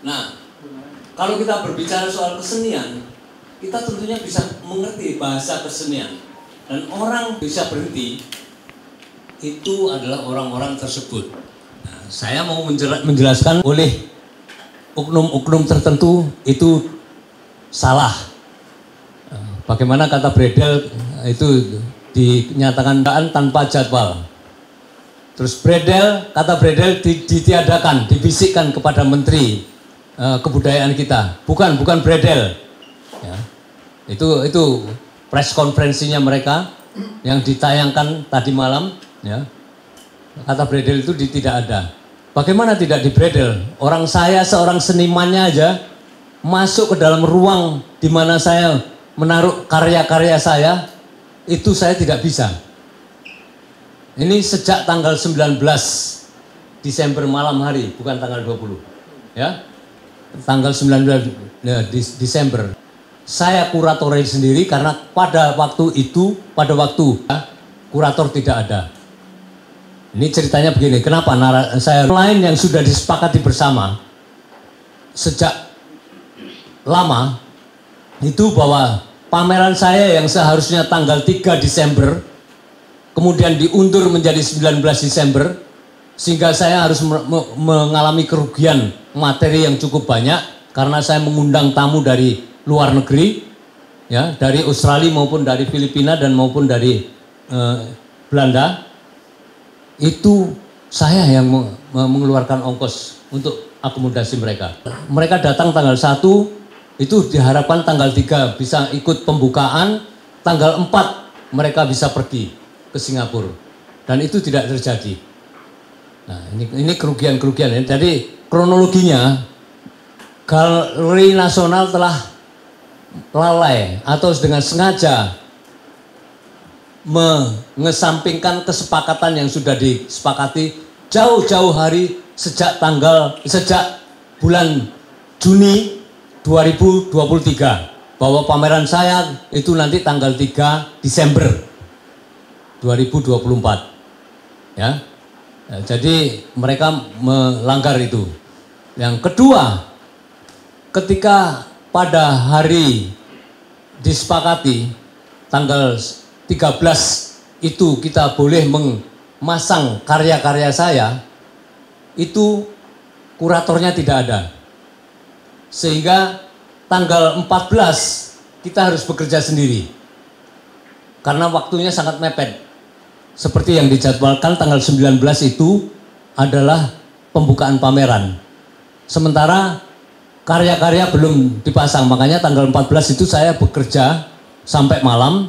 Nah, kalau kita berbicara soal kesenian, kita tentunya bisa mengerti bahasa kesenian. Dan orang bisa berhenti, itu adalah orang-orang tersebut. Nah, saya mau menjelaskan oleh oknum-oknum tertentu itu salah. Bagaimana kata Bredel itu dinyatakan tanpa jadwal. Terus kata Bredel ditiadakan, dibisikkan kepada Menteri Kebudayaan kita. Bukan Bredel. Ya. Itu press konferensinya mereka yang ditayangkan tadi malam. Ya. Kata Bredel itu tidak ada. Bagaimana tidak di Bredel? Orang saya seorang senimannya aja masuk ke dalam ruang di mana saya menaruh karya-karya saya, itu saya tidak bisa. Ini sejak tanggal 19 Desember malam hari, bukan tanggal 20. Ya. Tanggal 19 Desember. Saya kuratori sendiri karena pada waktu kurator tidak ada. Ini ceritanya begini, kenapa saya lain yang sudah disepakati bersama sejak lama itu bahwa pameran saya yang seharusnya tanggal 3 Desember kemudian diundur menjadi 19 Desember sehingga saya harus mengalami kerugian materi yang cukup banyak karena saya mengundang tamu dari luar negeri, ya, dari Australia maupun dari Filipina dan maupun dari Belanda. Itu saya yang mengeluarkan ongkos untuk akomodasi mereka. Mereka datang tanggal 1, itu diharapkan tanggal 3 bisa ikut pembukaan, tanggal 4 mereka bisa pergi ke Singapura. Dan itu tidak terjadi. Nah, ini kerugian-kerugian. Jadi kronologinya, Galeri Nasional telah lalai atau dengan sengaja mengesampingkan kesepakatan yang sudah disepakati jauh-jauh hari sejak bulan Juni 2023 bahwa pameran saya itu nanti tanggal 3 Desember 2024. Ya. Jadi mereka melanggar itu. Yang kedua, ketika pada hari disepakati tanggal 13 itu kita boleh memasang karya-karya saya, itu kuratornya tidak ada. Sehingga tanggal 14 kita harus bekerja sendiri. Karena waktunya sangat mepet. Seperti yang dijadwalkan tanggal 19 itu adalah pembukaan pameran. Sementara karya-karya belum dipasang, makanya tanggal 14 itu saya bekerja sampai malam.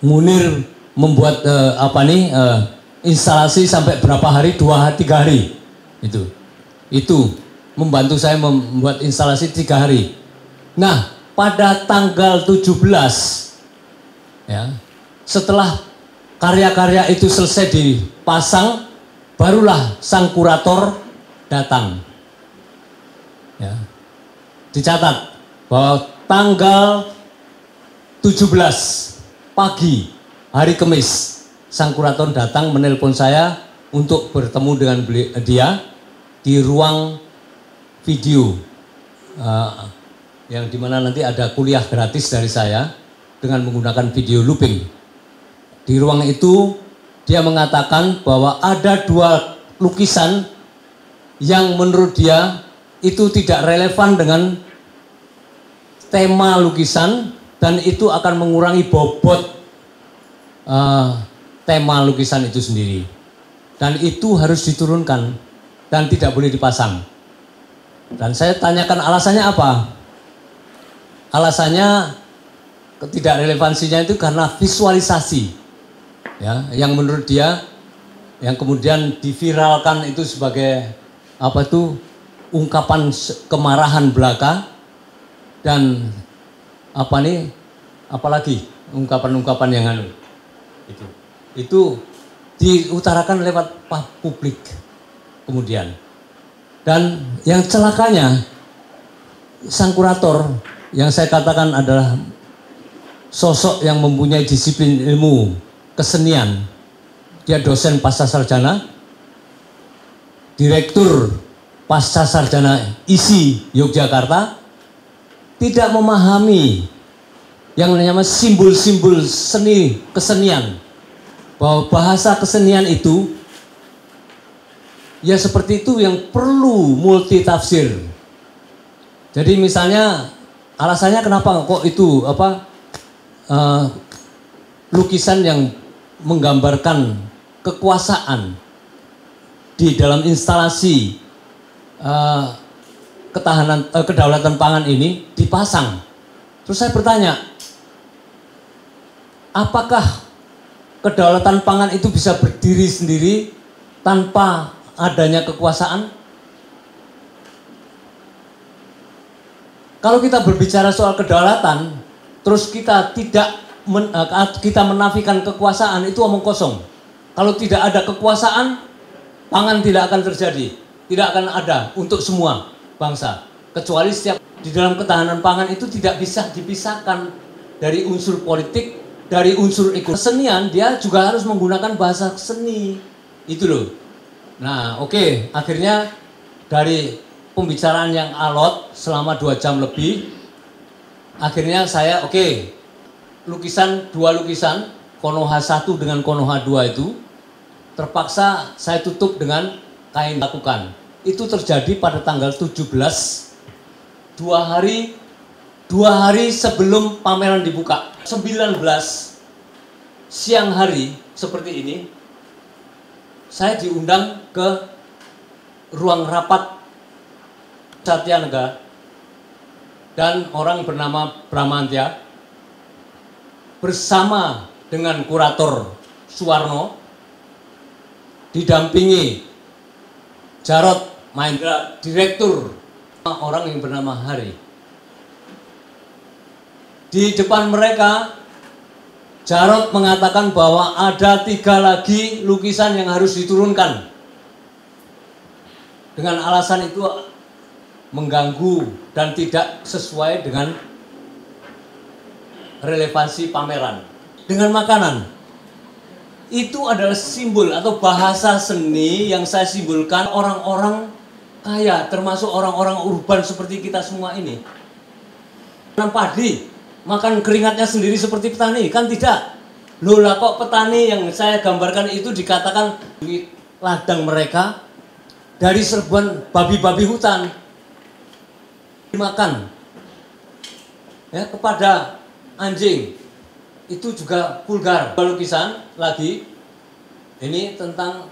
Munir membuat instalasi sampai berapa hari, 2-3 hari. Itu membantu saya membuat instalasi 3 hari. Nah, pada tanggal 17 ya, setelah karya-karya itu selesai dipasang, barulah sang kurator datang. Ya. Dicatat bahwa tanggal 17 pagi hari Kamis, sang kurator datang menelpon saya untuk bertemu dengan dia di ruang video yang dimana nanti ada kuliah gratis dari saya dengan menggunakan video looping. Di ruang itu dia mengatakan bahwa ada 2 lukisan yang menurut dia itu tidak relevan dengan tema lukisan dan itu akan mengurangi bobot tema lukisan itu sendiri. Dan itu harus diturunkan dan tidak boleh dipasang. Dan saya tanyakan alasannya apa? Alasannya ketidak relevansinya itu karena visualisasi. Ya, yang menurut dia yang kemudian diviralkan itu sebagai ungkapan kemarahan belaka dan apalagi ungkapan-ungkapan yang itu diutarakan lewat publik kemudian. Dan yang celakanya sang kurator yang saya katakan adalah sosok yang mempunyai disiplin ilmu kesenian. Dia dosen pascasarjana, direktur pasca sarjana ISI Yogyakarta tidak memahami yang namanya simbol-simbol seni kesenian, bahwa bahasa kesenian itu ya seperti itu yang perlu multi tafsir. Jadi misalnya alasannya kenapa kok itu lukisan yang menggambarkan kekuasaan di dalam instalasi kedaulatan pangan ini dipasang. Terus saya bertanya, apakah kedaulatan pangan itu bisa berdiri sendiri tanpa adanya kekuasaan? Kalau kita berbicara soal kedaulatan, terus kita kita menafikan kekuasaan, itu omong kosong. Kalau tidak ada kekuasaan, pangan tidak akan terjadi, tidak akan ada untuk semua bangsa. Kecuali setiap di dalam ketahanan pangan itu tidak bisa dipisahkan dari unsur politik, dari unsur ekonomi. Kesenian dia juga harus menggunakan bahasa seni, itu loh. Nah, oke, akhirnya dari pembicaraan yang alot selama 2 jam lebih, akhirnya saya dua lukisan Konoha 1 dengan Konoha 2 itu terpaksa saya tutup dengan kain lakukan. Itu terjadi pada tanggal 17, 2 hari sebelum pameran dibuka. 19 siang hari seperti ini, saya diundang ke ruang rapat Satyanego dan orang bernama Bramantya bersama dengan kurator Suwarno, didampingi Jarod Mahendra, direktur, orang yang bernama Hari. Di depan mereka, Jarod mengatakan bahwa ada 3 lagi lukisan yang harus diturunkan. Dengan alasan itu mengganggu dan tidak sesuai dengan relevansi pameran. Dengan makanan, itu adalah simbol atau bahasa seni yang saya simbolkan orang-orang kaya, termasuk orang-orang urban seperti kita semua ini. Tanam padi, makan keringatnya sendiri seperti petani, kan tidak. Loh lah kok petani yang saya gambarkan itu dikatakan di ladang mereka dari serbuan babi-babi hutan dimakan ya kepada anjing, itu juga vulgar. Lukisan lagi ini tentang